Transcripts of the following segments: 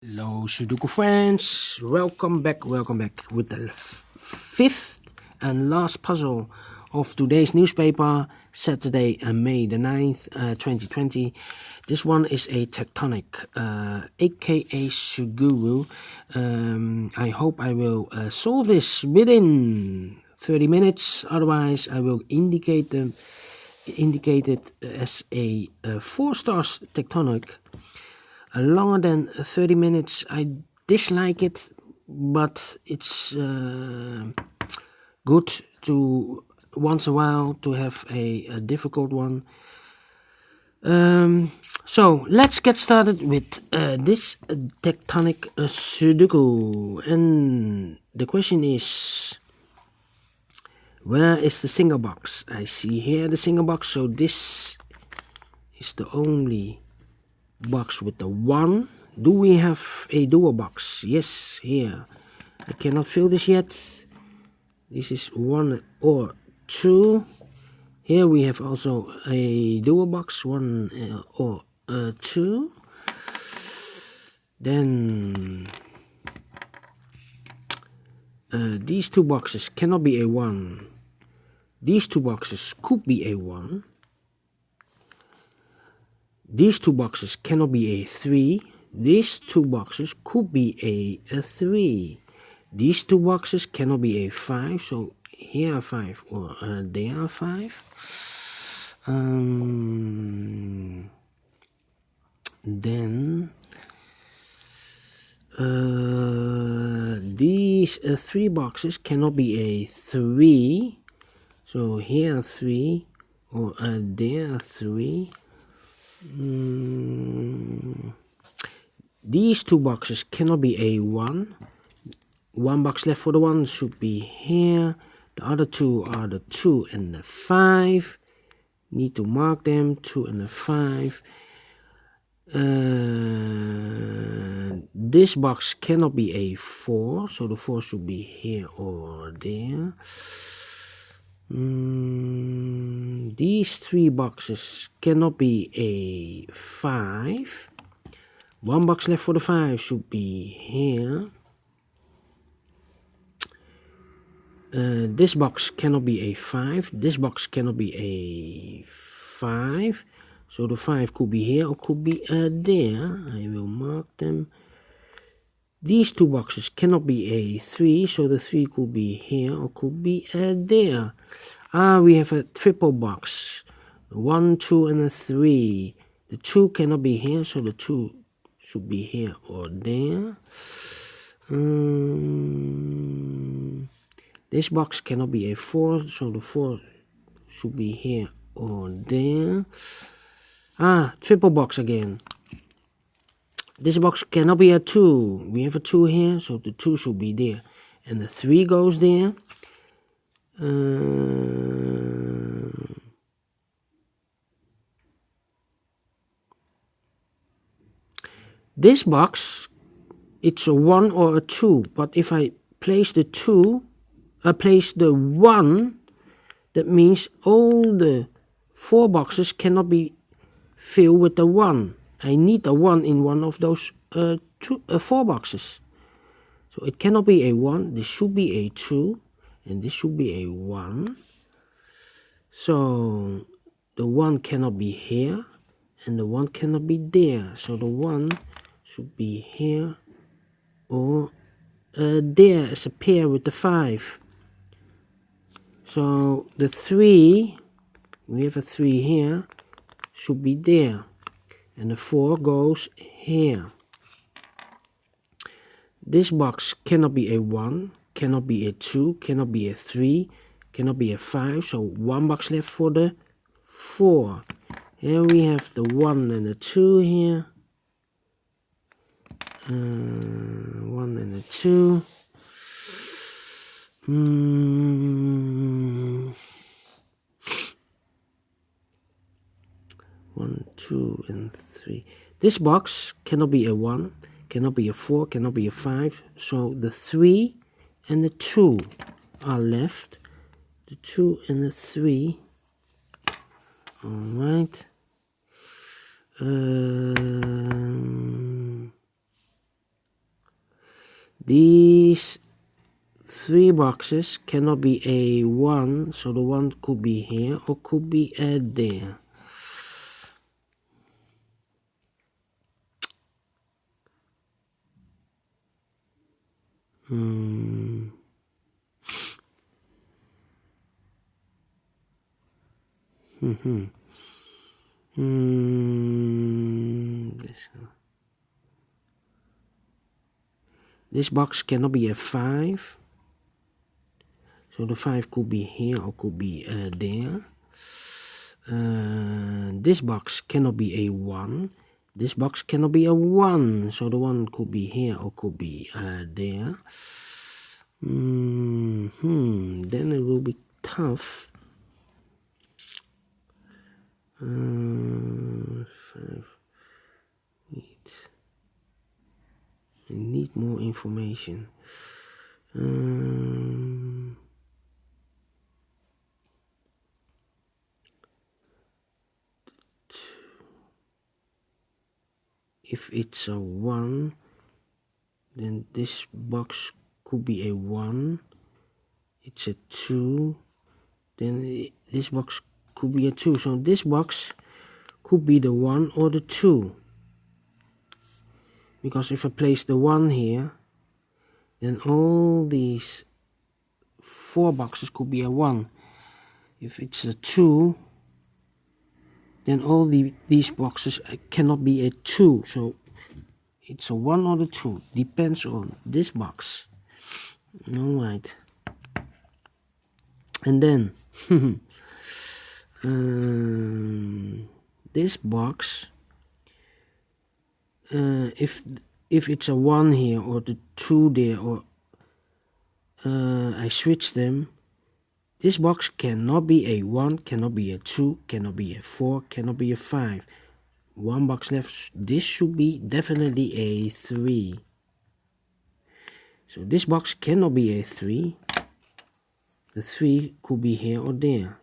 Hello Sudoku friends, welcome back with the fifth and last puzzle of today's newspaper, Saturday, May the 9th, 2020. This one is a Tectonic, a.k.a. Suguru. I hope I will solve this within 30 minutes, otherwise I will indicate it as a 4 stars Tectonic. Longer than 30 minutes, I dislike it, but it's good to once a while to have a difficult one. So let's get started with this Tectonic Sudoku, and the question is, where is the single box? I see here the single box, so this is the only box with the 1. Do we have a dual box? Yes, here. I cannot fill this yet. This is 1 or 2. Here we have also a dual box, 1 or 2. Then these two boxes cannot be a 1. These two boxes could be a 1. These two boxes cannot be a 3. These two boxes could be a 3. These two boxes cannot be a 5. So here are 5 or there are 5. Then these 3 boxes cannot be a 3. So here are 3 or there are 3. These two boxes cannot be a 1. 1 box left for the 1 should be here. The other two are the 2 and the 5. Need to mark them, 2 and the 5. This box cannot be a 4, so the 4 should be here or there. These 3 boxes cannot be a 5. 1 box left for the 5 should be here. This box cannot be a 5. This box cannot be a 5. So the 5 could be here or could be there. I will mark them. These 2 boxes cannot be a 3. So the 3 could be here or could be there. We have a triple box. 1, 2, and a 3. The 2 cannot be here, so the 2 should be here or there. This box cannot be a 4, so the 4 should be here or there. Triple box again. This box cannot be a 2. We have a 2 here, so the 2 should be there. And the 3 goes there. This box, it's a 1 or a 2, but if I place the 1, that means all the 4 boxes cannot be filled with the 1. I need a 1 in one of those 4 boxes. So it cannot be a 1, this should be a 2, and this should be a 1. So the 1 cannot be here, and the 1 cannot be there. So the 1 should be here or there as a pair with the 5. So the 3, we have a 3 here, should be there. And the 4 goes here. This box cannot be a 1, cannot be a 2, cannot be a 3, cannot be a 5. So 1 box left for the 4. Here we have the 1 and the 2 here. 1 and a 2. 1, 2, and 3. This box cannot be a 1, cannot be a 4, cannot be a 5. So the 3 and the 2 are left. The 2 and the 3. Alright. 1, These 3 boxes cannot be a 1, so the 1 could be here or could be there. This box cannot be a 5, so the 5 could be here or could be there. This box cannot be a 1. This box cannot be a 1, so the 1 could be here or could be there. Then it will be tough. 5, 8. I need more information. If it's a 1, then this box could be a 1. It's a 2, then this box could be a 2. So this box could be the 1 or the 2. Because if I place the 1 here, then all these 4 boxes could be a 1. If it's a 2, then all these boxes cannot be a 2. So it's a 1 or the 2. Depends on this box. Alright. And then this box, if it's a 1 here or the 2 there, or I switch them, this box cannot be a 1, cannot be a 2, cannot be a 4, cannot be a 5. 1 box left. This should be definitely a 3. So this box cannot be a 3. The 3 could be here or there.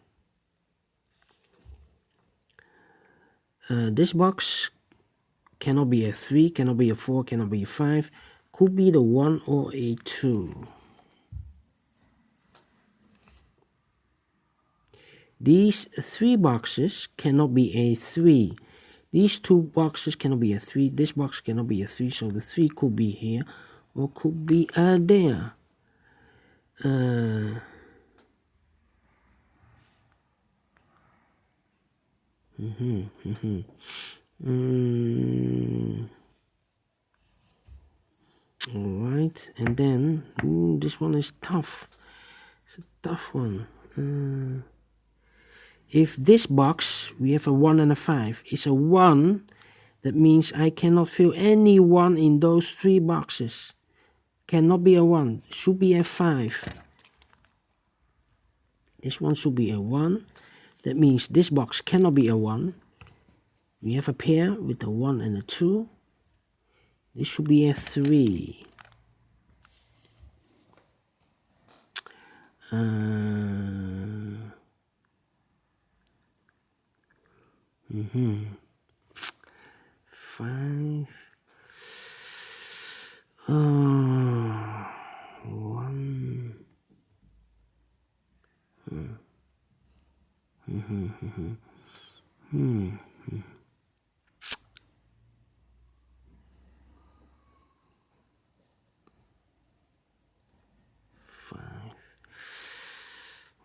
This box cannot be a 3, cannot be a 4, cannot be a 5. Could be the 1 or a 2. These 3 boxes cannot be a 3. These 2 boxes cannot be a 3. This box cannot be a 3. So the 3 could be here or could be there. Alright, and then this one is tough. It's a tough one. If this box, we have a 1 and a 5, is a 1, that means I cannot fill any 1 in those 3 boxes. Cannot be a 1, should be a 5. This one should be a 1. That means this box cannot be a 1. We have a pair with a 1 and a 2. This should be a 3. 5. 1.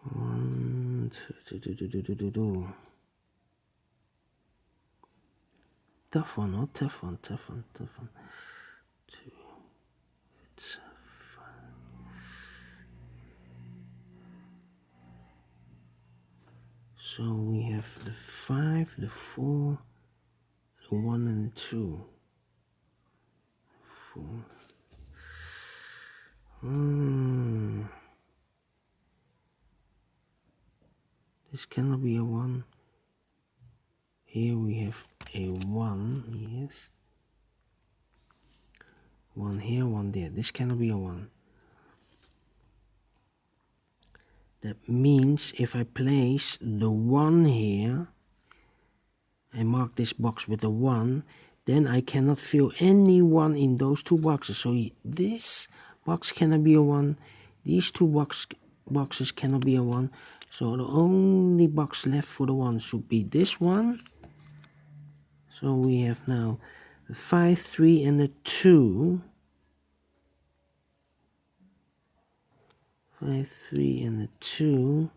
1, 2. Tough one, oh, tough one. 2, it's 5. So we have the 5, the 4, the 1 and the 2. 4. This cannot be a 1. Here we have a 1, yes. 1 here, 1 there. This cannot be a 1. That means if I place the 1 here, I mark this box with a 1, then I cannot fill any 1 in those 2 boxes. So this box cannot be a 1. These 2 boxes cannot be a 1. So the only box left for the 1 should be this one. So we have now a 5, 3 and a 2. 5, 3 and a 2.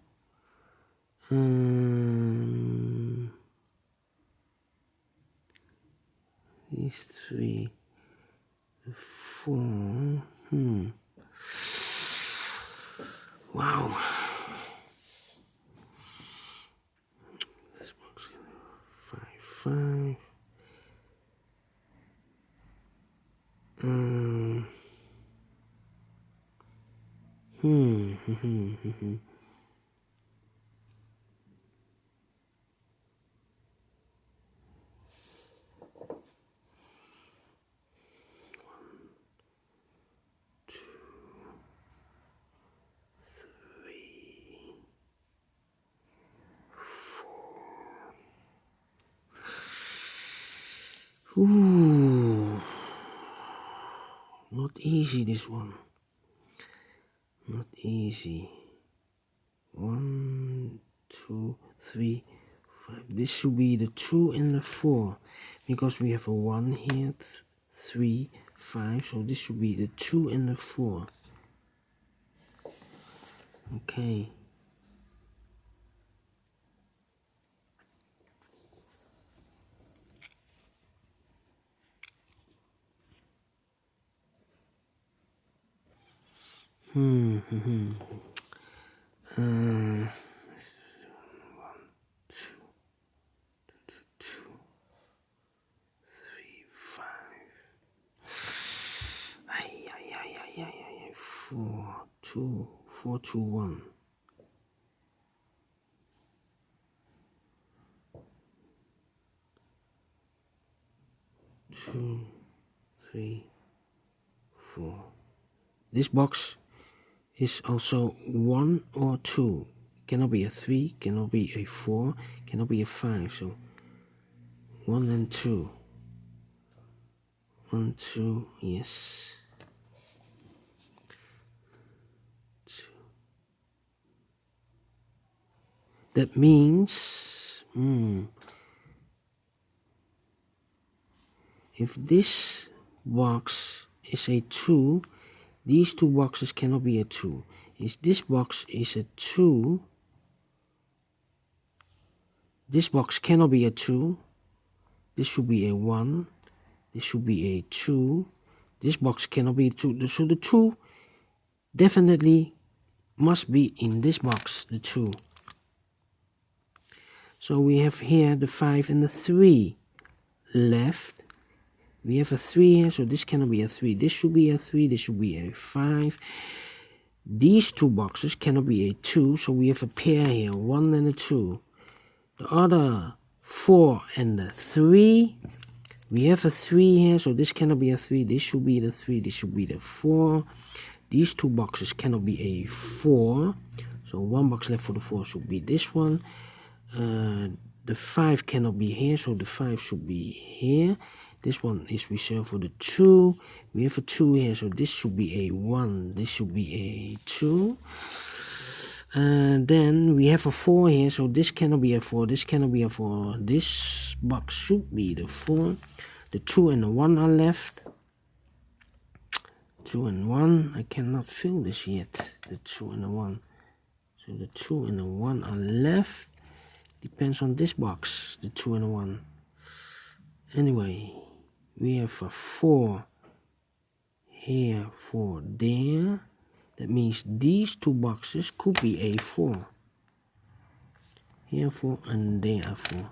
These 3, 4. Wow. This box 5, 5. Ooh, not easy, this one. Not easy. 1, 2, 3, 5. This should be the 2 and the 4, because we have a 1 here, 3, 5. So this should be the 2 and the 4. Okay. One, two, 3, 5. Ay, 4, 2, 4, 2, 1. 2, 3, 4. This box is also 1 or 2. Cannot be a 3, cannot be a 4, cannot be a 5. So 1 and 2. 1, 2, yes. 2. That means, if this box is a 2, these 2 boxes cannot be a 2. If this box is a 2, this box cannot be a 2. This should be a 1. This should be a 2. This box cannot be a 2. So the 2 definitely must be in this box, the 2. So we have here the 5 and the 3 left. We have a 3 here, so this cannot be a 3. This should be a 3, this should be a 5. These 2 boxes cannot be a 2, so we have a pair here, 1 and a 2. The other 4 and the 3, we have a 3 here, so this cannot be a 3. This should be the 3, this should be the 4. These 2 boxes cannot be a 4, so 1 box left for the 4 should be this one. The 5 cannot be here, so the 5 should be here. This one is reserved for the 2. We have a 2 here, so this should be a 1. This should be a 2. And then we have a 4 here, so this cannot be a 4. This cannot be a 4. This box should be the 4. The 2 and the 1 are left. 2 and 1. I cannot fill this yet. The 2 and the 1. So the 2 and the 1 are left. Depends on this box, the 2 and the 1. Anyway, we have a 4 here, 4 there. That means these 2 boxes could be a 4. Here 4 and there 4.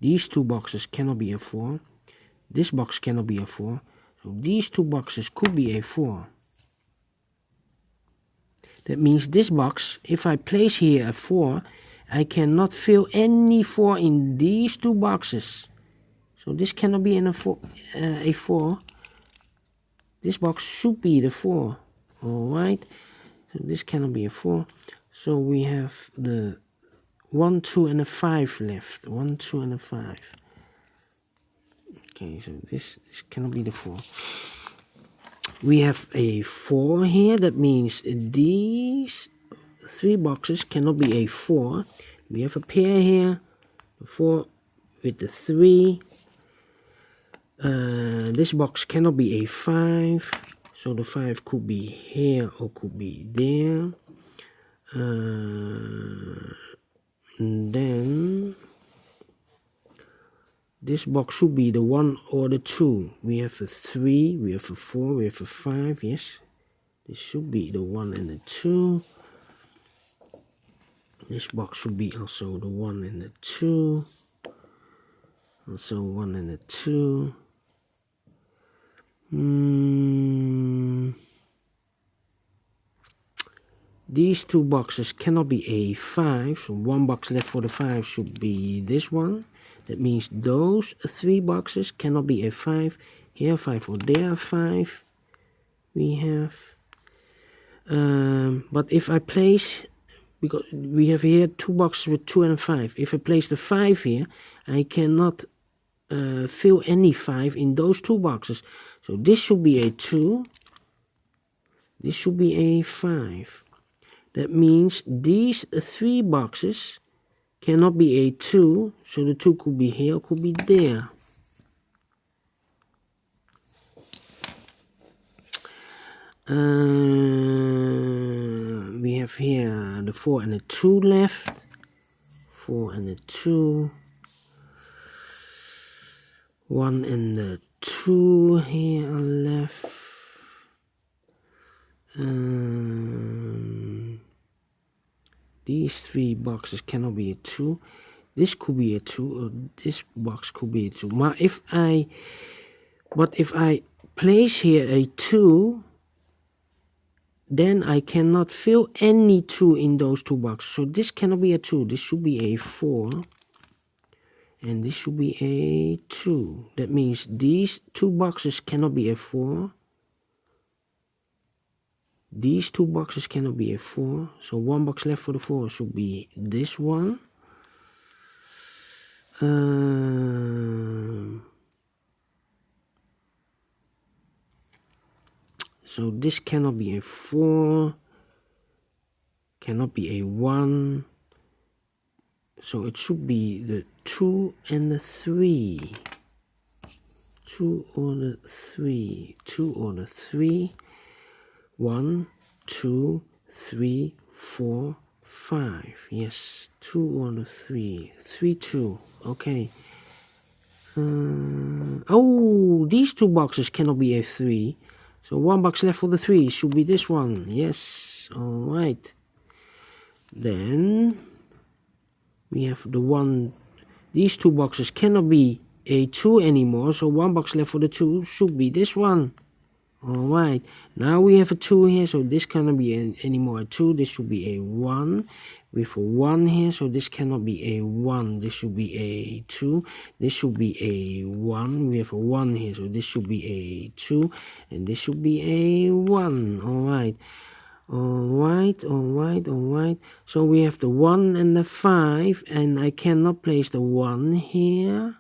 These 2 boxes cannot be a 4. This box cannot be a 4. So these 2 boxes could be a 4. That means this box, if I place here a 4, I cannot fill any 4 in these 2 boxes. So this cannot be in a 4. This box should be the 4. Alright. So this cannot be a 4. So we have the 1, 2, and a 5 left. 1, 2, and a 5. Okay, so this cannot be the 4. We have a 4 here. That means these 3 boxes cannot be a 4. We have a pair here. The 4 with the 3. This box cannot be a 5. So the 5 could be here or could be there. And then this box should be the 1 or the 2. We have a 3, we have a 4, we have a 5, yes. This should be the 1 and the 2. This box should be also the 1 and the 2. Also 1 and the 2. These 2 boxes cannot be a 5, so 1 box left for the 5 should be this one. That means those 3 boxes cannot be a 5. Here 5 or there 5 we have. But if I place, because we have here 2 boxes with 2 and a 5. If I place the 5 here, I cannot fill any 5 in those 2 boxes. So this should be a 2. This should be a 5. That means these 3 boxes cannot be a 2. So the 2 could be here or could be there. We have here the 4 and the 2 left. 4 and the 2. 1 and the 2 here are left. These 3 boxes cannot be a 2. This could be a 2, or this box could be a 2. But if I place here a 2, then I cannot fill any 2 in those 2 boxes. So this cannot be a 2. This should be a 4. And this should be a 2. That means these 2 boxes cannot be a 4. These 2 boxes cannot be a 4. So 1 box left for the 4 should be this one. So this cannot be a 4. Cannot be a 1. So it should be the 2 and the 3. 2 or the 3. 2 or the 3. 1, 2, 3, 4, 5. Yes, 2 or the 3. 3, 2. Okay. Oh, these 2 boxes cannot be a 3. So 1 box left for the 3 should be this one. Yes. Alright. Then we have the 1. These 2 boxes cannot be a 2 anymore. So 1 box left for the 2 should be this one. Alright, now we have a 2 here, so this cannot be anymore a 2, this should be a 1. We have a 1 here, so this cannot be a 1, this should be a 2. This should be a 1, we have a 1 here, so this should be a 2. And this should be a 1, alright. Alright. So we have the 1 and the 5, and I cannot place the 1 here.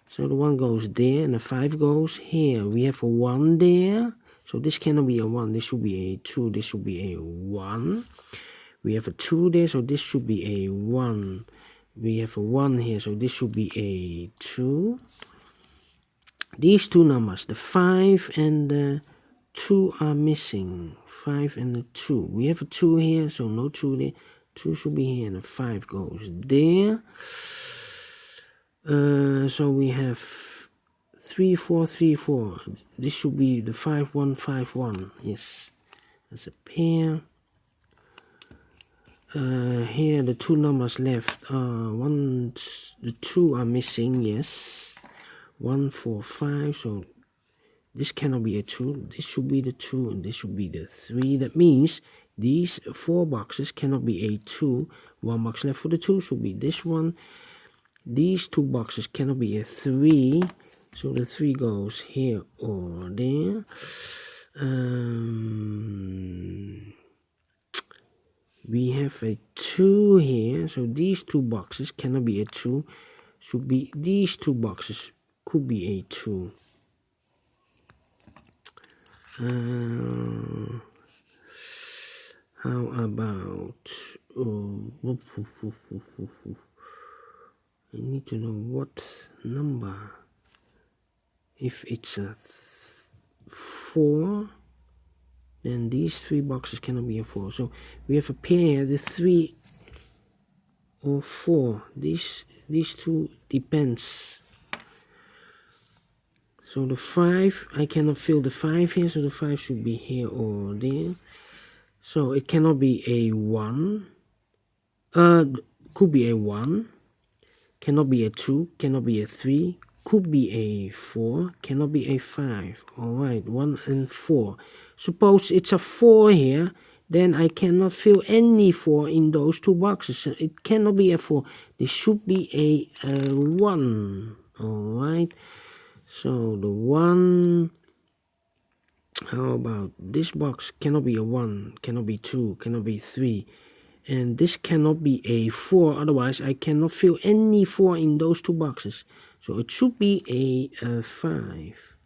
So the 1 goes there and the 5 goes here. We have a 1 there. So this cannot be a 1. This should be a 2. This should be a 1. We have a 2 there. So this should be a 1. We have a 1 here. So this should be a 2. These 2 numbers, the 5 and the 2 are missing. 5 and the 2. We have a 2 here. So no 2 there. 2 should be here and the 5 goes there. So we have 3, 4, 3, 4. This should be the 5, 1, 5, 1. Yes, that's a pair. Here the 2 numbers left. The 2 are missing. Yes, 1, 4, 5. So this cannot be a 2. This should be the 2, and this should be the 3. That means these 4 boxes cannot be a 2. 1 box left for the 2 should be this one. These 2 boxes cannot be a 3, so the 3 goes here or there. we have a 2 here, so these 2 boxes cannot be a 2, should be these 2 boxes, could be a 2. How about, I need to know what number. If it's a 4, then these 3 boxes cannot be a 4. So we have a pair, the 3 or 4. These 2 depends. So the 5, I cannot fill the 5 here, so the 5 should be here or there. So it cannot be a 1. Could be a 1. Cannot be a 2. Cannot be a 3. Could be a 4. Cannot be a 5. Alright, 1 and 4. Suppose it's a 4 here, then I cannot fill any 4 in those 2 boxes. So it cannot be a 4. This should be a 1. Alright. So the 1, how about this box cannot be a 1, cannot be 2, cannot be 3. And this cannot be a 4, otherwise I cannot fill any 4 in those 2 boxes. So it should be a 5.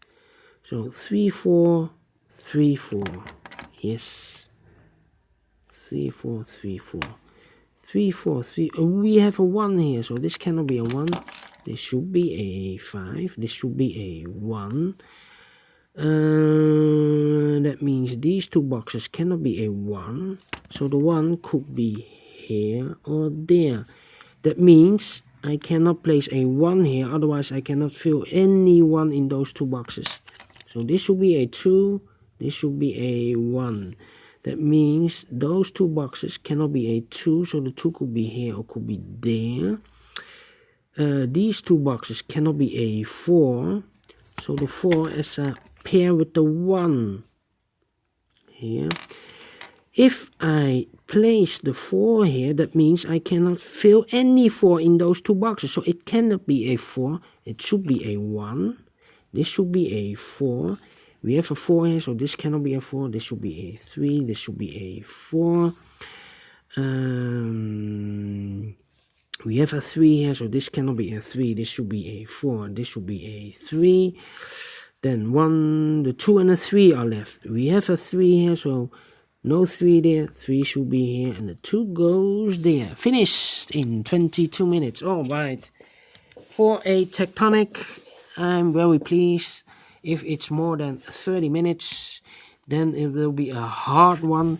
So 3, 4, 3, 4. Yes. 3, 4, 3, 4. 3, 4, 3. We have a 1 here, so this cannot be a 1. This should be a 5. This should be a 1. That means these 2 boxes cannot be a 1. So the 1 could be here or there. That means I cannot place a 1 here, otherwise I cannot fill any 1 in those 2 boxes. So this should be a 2, this should be a 1. That means those 2 boxes cannot be a 2, so the 2 could be here or could be there. These 2 boxes cannot be a 4, so the 4 is a pair with the 1 here. If I place the 4 here, that means I cannot fill any 4 in those 2 boxes, so it cannot be a 4, it should be a 1. This should be a 4. We have a 4 here, so this cannot be a 4. This should be a 3. This should be a 4. We have a 3 here, so this cannot be a 3. This should be a 4. This should be a 3. Then the 2 and a 3 are left. We have a 3 here, so no 3 there. 3 should be here, and the 2 goes there. Finished in 22 minutes. All right. For a Tectonic, I'm very pleased. If it's more than 30 minutes, then it will be a hard one.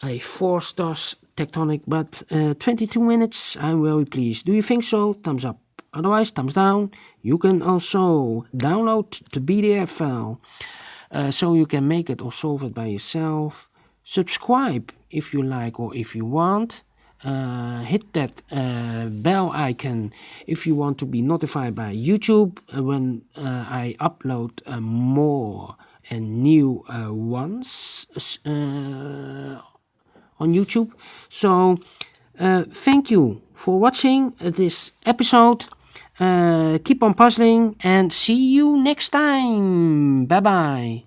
A 4 stars Tectonic, but 22 minutes, I'm very pleased. Do you think so? Thumbs up. Otherwise, thumbs down. You can also download the PDF file, so you can make it or solve it by yourself. Subscribe if you like or if you want. Hit that bell icon if you want to be notified by YouTube when I upload more and new ones on YouTube. So thank you for watching this episode. Keep on puzzling and see you next time. Bye bye.